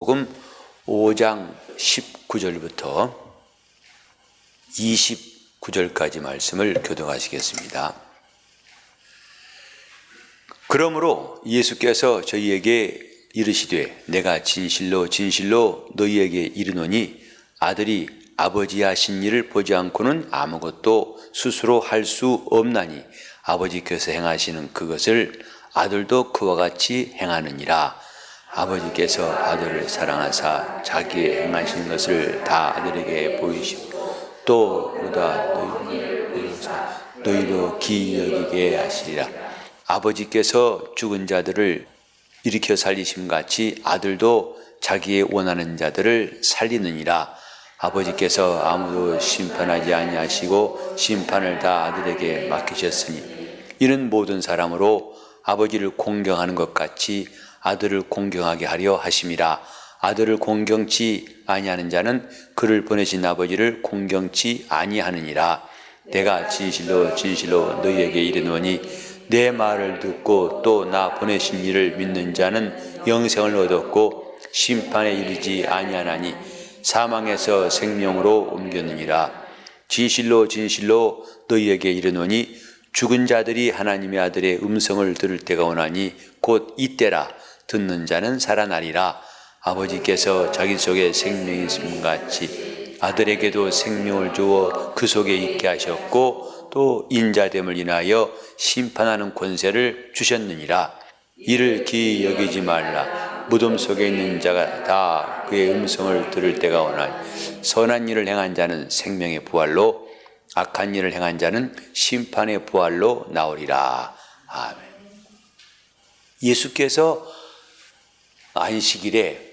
복음 5장 19절부터 29절까지 말씀을 교독하시겠습니다. 그러므로 예수께서 저희에게 이르시되 내가 진실로 진실로 너희에게 이르노니 아들이 아버지 하신 일을 보지 않고는 아무것도 스스로 할 수 없나니 아버지께서 행하시는 그것을 아들도 그와 같이 행하느니라. 아버지께서 아들을 사랑하사 자기의 행하신 것을 다 아들에게 보이시고 또 그러다 너희도 기여기게 하시리라. 아버지께서 죽은 자들을 일으켜 살리심 같이 아들도 자기의 원하는 자들을 살리느니라. 아버지께서 아무도 심판하지 아니하시고 심판을 다 아들에게 맡기셨으니 이는 모든 사람으로 아버지를 공경하는 것 같이 아들을 공경하게 하려 하심이라. 아들을 공경치 아니하는 자는 그를 보내신 아버지를 공경치 아니하느니라. 내가 진실로 진실로 너희에게 이르노니 내 말을 듣고 또 나 보내신 이를 믿는 자는 영생을 얻었고 심판에 이르지 아니하나니 사망에서 생명으로 옮겼느니라. 진실로 진실로 너희에게 이르노니 죽은 자들이 하나님의 아들의 음성을 들을 때가 오나니 곧 이때라. 듣는 자는 살아나리라. 아버지께서 자기 속에 생명이 있음 같이 아들에게도 생명을 주어 그 속에 있게 하셨고 또 인자됨을 인하여 심판하는 권세를 주셨느니라. 이를 기이 여기지 말라. 무덤 속에 있는 자가 다 그의 음성을 들을 때가 오나니 선한 일을 행한 자는 생명의 부활로 악한 일을 행한 자는 심판의 부활로 나오리라. 아멘. 예수께서 안식일에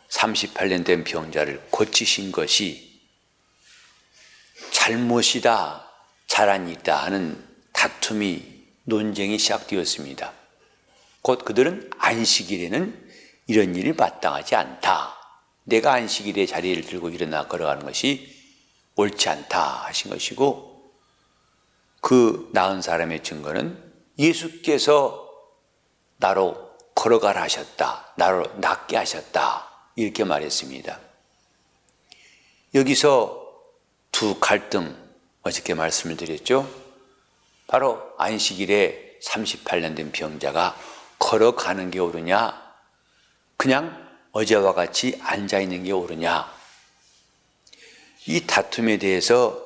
38년 된 병자를 고치신 것이 잘못이다, 잘아니다 하는 다툼이, 논쟁이 시작되었습니다. 곧 그들은 안식일에는 이런 일이 마땅하지 않다. 내가 안식일에 자리를 들고 일어나 걸어가는 것이 옳지 않다 하신 것이고, 그 나은 사람의 증거는 예수께서 나로 걸어가라 하셨다. 나로 낫게 하셨다. 이렇게 말했습니다. 여기서 두 갈등, 어저께 말씀을 드렸죠. 바로 안식일에 38년 된 병자가 걸어가는 게 옳으냐, 그냥 어제와 같이 앉아있는 게 옳으냐. 이 다툼에 대해서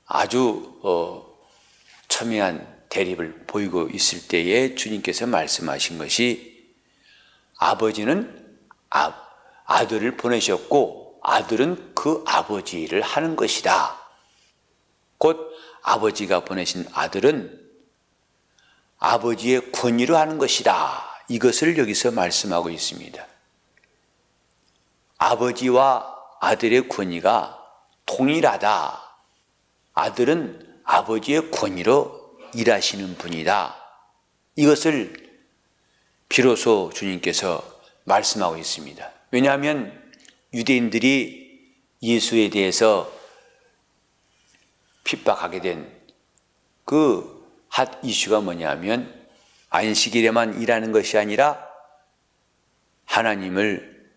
아주 첨예한 대립을 보이고 있을 때에 주님께서 말씀하신 것이 아버지는 아들을 보내셨고 아들은 그 아버지 일을 하는 것이다. 곧 아버지가 보내신 아들은 아버지의 권위로 하는 것이다. 이것을 여기서 말씀하고 있습니다. 아버지와 아들의 권위가 동일하다. 아들은 아버지의 권위로 일하시는 분이다. 이것을 비로소 주님께서 말씀하고 있습니다. 왜냐하면 유대인들이 예수에 대해서 핍박하게 된 그 핫 이슈가 뭐냐면 안식일에만 일하는 것이 아니라 하나님을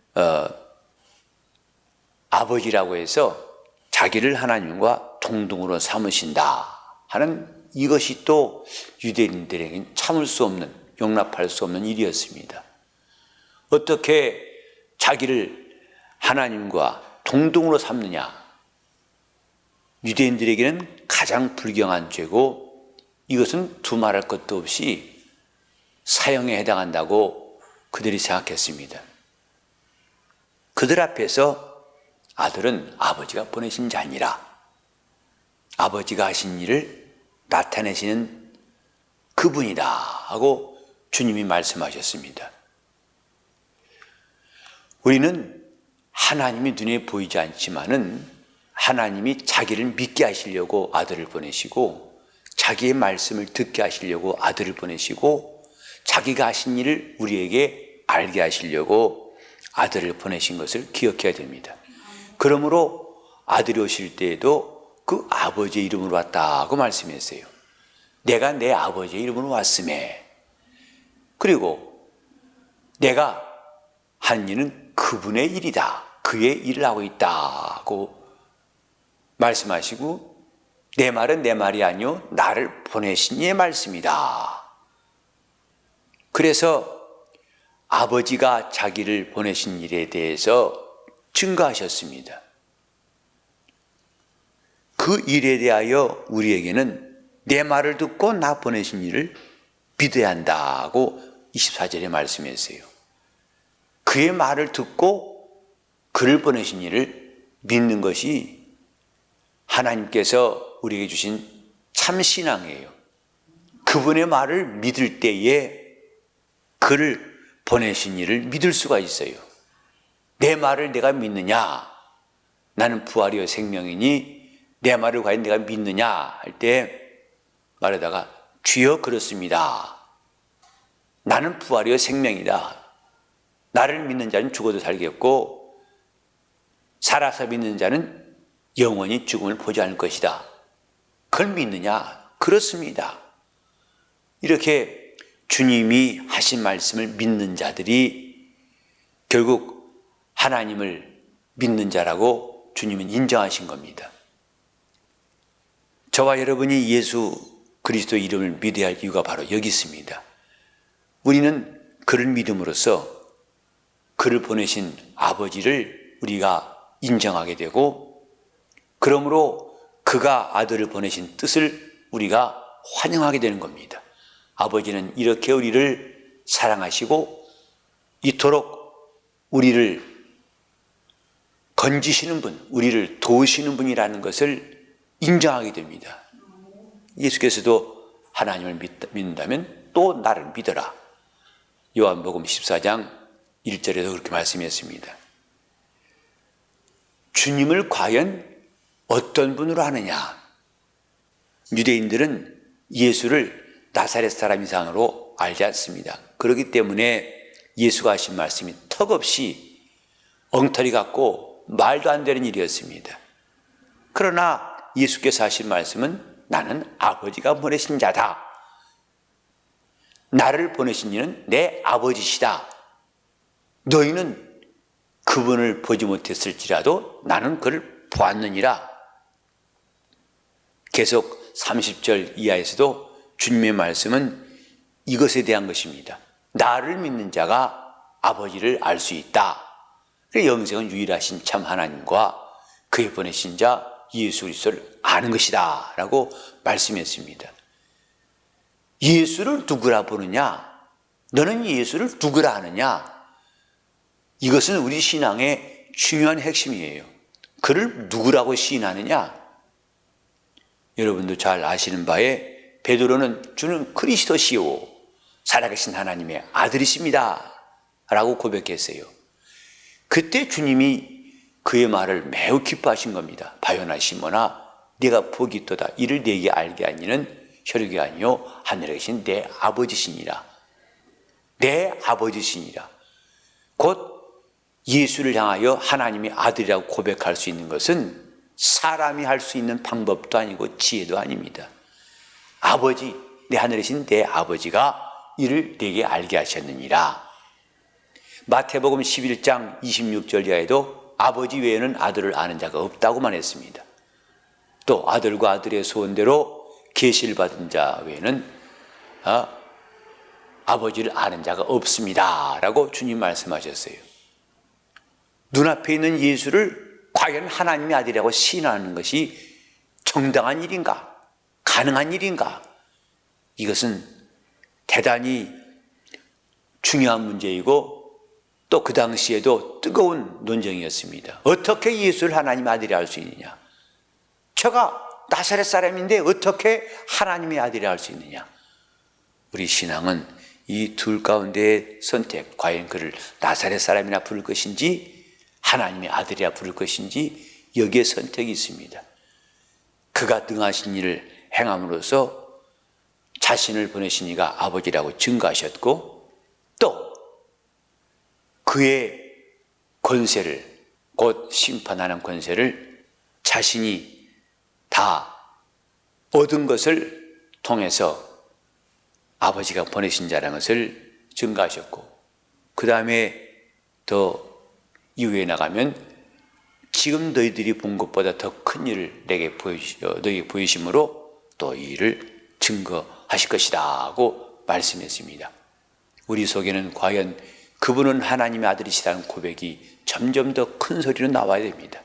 아버지라고 해서 자기를 하나님과 동등으로 삼으신다 하는 이것이 또 유대인들에게는 참을 수 없는, 용납할 수 없는 일이었습니다. 어떻게 자기를 하나님과 동등으로 삼느냐? 유대인들에게는 가장 불경한 죄고 이것은 두말할 것도 없이 사형에 해당한다고 그들이 생각했습니다. 그들 앞에서 아들은 아버지가 보내신 자니라. 아버지가 하신 일을 나타내시는 그분이다 하고 주님이 말씀하셨습니다. 우리는 하나님이 눈에 보이지 않지만은 하나님이 자기를 믿게 하시려고 아들을 보내시고 자기의 말씀을 듣게 하시려고 아들을 보내시고 자기가 하신 일을 우리에게 알게 하시려고 아들을 보내신 것을 기억해야 됩니다. 그러므로 아들이 오실 때에도 그 아버지의 이름으로 왔다고 말씀했어요. 내가 내 아버지의 이름으로 왔음에, 그리고 내가 한 일은 그분의 일이다. 그의 일을 하고 있다고 말씀하시고, 내 말은 내 말이 아니요 나를 보내신 이의 말씀이다. 그래서 아버지가 자기를 보내신 일에 대해서 증거하셨습니다. 그 일에 대하여 우리에게는 내 말을 듣고 나 보내신 이를 믿어야 한다고 24절에 말씀했어요. 그의 말을 듣고 그를 보내신 이를 믿는 것이 하나님께서 우리에게 주신 참 신앙이에요. 그분의 말을 믿을 때에 그를 보내신 이를 믿을 수가 있어요. 내 말을 내가 믿느냐? 나는 부활이요 생명이니 내 말을 과연 내가 믿느냐? 할 때 말하다가 주여 그렇습니다. 나는 부활이요 생명이다. 나를 믿는 자는 죽어도 살겠고 살아서 믿는 자는 영원히 죽음을 보지 않을 것이다. 그걸 믿느냐? 그렇습니다. 이렇게 주님이 하신 말씀을 믿는 자들이 결국 하나님을 믿는 자라고 주님은 인정하신 겁니다. 저와 여러분이 예수 그리스도 이름을 믿어야 할 이유가 바로 여기 있습니다. 우리는 그를 믿음으로써 그를 보내신 아버지를 우리가 인정하게 되고, 그러므로 그가 아들을 보내신 뜻을 우리가 환영하게 되는 겁니다. 아버지는 이렇게 우리를 사랑하시고 이토록 우리를 건지시는 분, 우리를 도우시는 분이라는 것을 인정하게 됩니다. 예수께서도 하나님을 믿는다면 또 나를 믿어라. 요한복음 14장 1절에도 그렇게 말씀했습니다. 주님을 과연 어떤 분으로 아느냐? 유대인들은 예수를 나사렛 사람 이상으로 알지 않습니다. 그렇기 때문에 예수가 하신 말씀이 턱없이 엉터리 같고 말도 안 되는 일이었습니다. 그러나 예수께서 하신 말씀은 나는 아버지가 보내신 자다. 나를 보내신 이는 내 아버지시다. 너희는 그분을 보지 못했을지라도 나는 그를 보았느니라. 계속 30절 이하에서도 주님의 말씀은 이것에 대한 것입니다. 나를 믿는 자가 아버지를 알 수 있다. 영생은 유일하신 참 하나님과 그의 보내신 자 예수 그리스도를 아는 것이다 라고 말씀했습니다. 예수를 누구라 보느냐? 너는 예수를 누구라 하느냐? 이것은 우리 신앙의 중요한 핵심이에요. 그를 누구라고 시인하느냐? 여러분도 잘 아시는 바에 베드로는 주는 그리스도시요 살아계신 하나님의 아들이십니다 라고 고백했어요. 그때 주님이 그의 말을 매우 기뻐하신 겁니다. 바요나 시몬아 네가 복이 있도다. 이를 네게 알게 하니는 혈육이 아니요 하늘에 계신 내 아버지시니라. 내 아버지시니라. 곧 예수를 향하여 하나님의 아들이라고 고백할 수 있는 것은 사람이 할 수 있는 방법도 아니고 지혜도 아닙니다. 아버지, 내 하늘에 계신 내 아버지가 이를 네게 알게 하셨느니라. 마태복음 11장 26절 이하에도 아버지 외에는 아들을 아는 자가 없다고만 했습니다. 또 아들과 아들의 소원대로 계시를 받은 자 외에는 아버지를 아는 자가 없습니다 라고 주님 말씀하셨어요. 눈앞에 있는 예수를 과연 하나님의 아들이라고 시인하는 것이 정당한 일인가? 가능한 일인가? 이것은 대단히 중요한 문제이고 또 그 당시에도 뜨거운 논쟁이었습니다. 어떻게 예수를 하나님의 아들이 알 수 있느냐? 저가 나사렛 사람인데 어떻게 하나님의 아들이 알 수 있느냐? 우리 신앙은 이 둘 가운데의 선택, 과연 그를 나사렛 사람이라 부를 것인지 하나님의 아들이라 부를 것인지 여기에 선택이 있습니다. 그가 등하신 일을 행함으로써 자신을 보내신 이가 아버지라고 증거하셨고 또 그의 권세를 곧 심판하는 권세를 자신이 다 얻은 것을 통해서 아버지가 보내신 자라는 것을 증거하셨고 그 다음에 더 이후에 나가면 지금 너희들이 본 것보다 더 큰 일을 너에게 보이심으로 또 이 일을 증거하실 것이다 하고 말씀했습니다. 우리 속에는 과연 그분은 하나님의 아들이시다는 고백이 점점 더 큰 소리로 나와야 됩니다.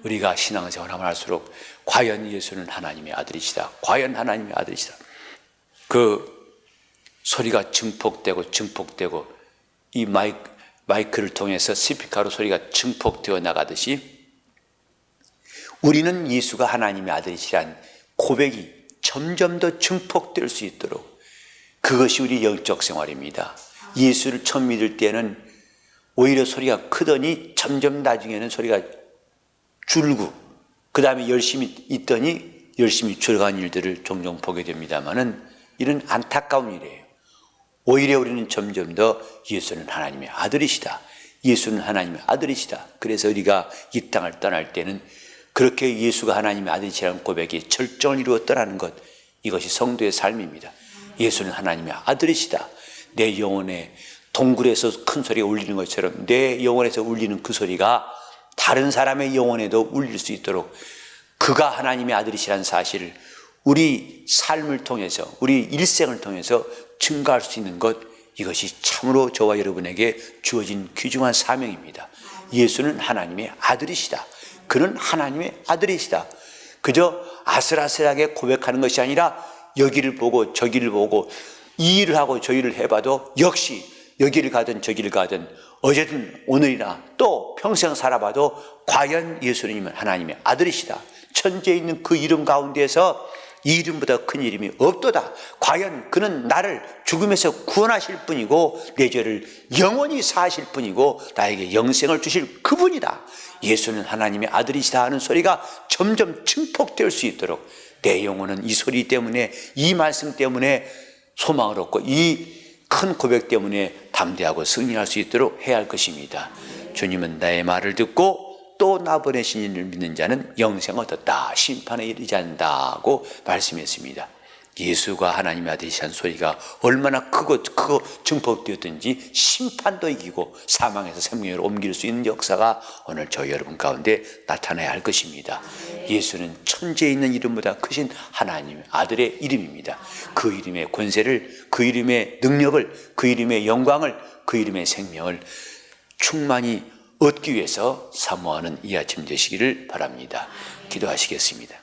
우리가 신앙생활을 할수록 과연 예수는 하나님의 아들이시다, 과연 하나님의 아들이시다, 그 소리가 증폭되고 이 마이크를 통해서 스피커로 소리가 증폭되어 나가듯이 우리는 예수가 하나님의 아들이시란 고백이 점점 더 증폭될 수 있도록, 그것이 우리 영적 생활입니다. 예수를 처음 믿을 때는 오히려 소리가 크더니 점점 나중에는 소리가 줄고, 그 다음에 열심히 있더니 열심히 줄어간 일들을 종종 보게 됩니다만은 이는 안타까운 일이에요. 오히려 우리는 점점 더 예수는 하나님의 아들이시다, 예수는 하나님의 아들이시다. 그래서 우리가 이 땅을 떠날 때는 그렇게 예수가 하나님의 아들이시라는 고백이 절정을 이루어 떠나는 것, 이것이 성도의 삶입니다. 예수는 하나님의 아들이시다. 내 영혼에 동굴에서 큰 소리가 울리는 것처럼 내 영혼에서 울리는 그 소리가 다른 사람의 영혼에도 울릴 수 있도록 그가 하나님의 아들이시라는 사실을 우리 삶을 통해서, 우리 일생을 통해서 증가할 수 있는 것, 이것이 참으로 저와 여러분에게 주어진 귀중한 사명입니다. 예수는 하나님의 아들이시다. 그는 하나님의 아들이시다. 그저 아슬아슬하게 고백하는 것이 아니라 여기를 보고 저기를 보고 이 일을 하고 저 일을 해봐도 역시 여기를 가든 저기를 가든 어제든 오늘이나 또 평생 살아봐도 과연 예수님은 하나님의 아들이시다. 천지에 있는 그 이름 가운데에서 이 이름보다 큰 이름이 없도다. 과연 그는 나를 죽음에서 구원하실 분이고 내 죄를 영원히 사하실 분이고 나에게 영생을 주실 그분이다. 예수는 하나님의 아들이시다 하는 소리가 점점 증폭될 수 있도록 내 영혼은 이 소리 때문에, 이 말씀 때문에 소망을 얻고 이 큰 고백 때문에 담대하고 승리할 수 있도록 해야 할 것입니다. 주님은 나의 말을 듣고 또 나 보내신 이를 믿는 자는 영생을 얻었다, 심판에 이르지 않는다고 말씀했습니다. 예수가 하나님의 아들이시라는 소리가 얼마나 크고 증폭되었든지 심판도 이기고 사망에서 생명으로 옮길 수 있는 역사가 오늘 저희 여러분 가운데 나타나야 할 것입니다. 예수는 천지에 있는 이름보다 크신 하나님의 아들의 이름입니다. 그 이름의 권세를, 그 이름의 능력을, 그 이름의 영광을, 그 이름의 생명을 충만히 얻기 위해서 사모하는 이 아침 되시기를 바랍니다. 기도하시겠습니다.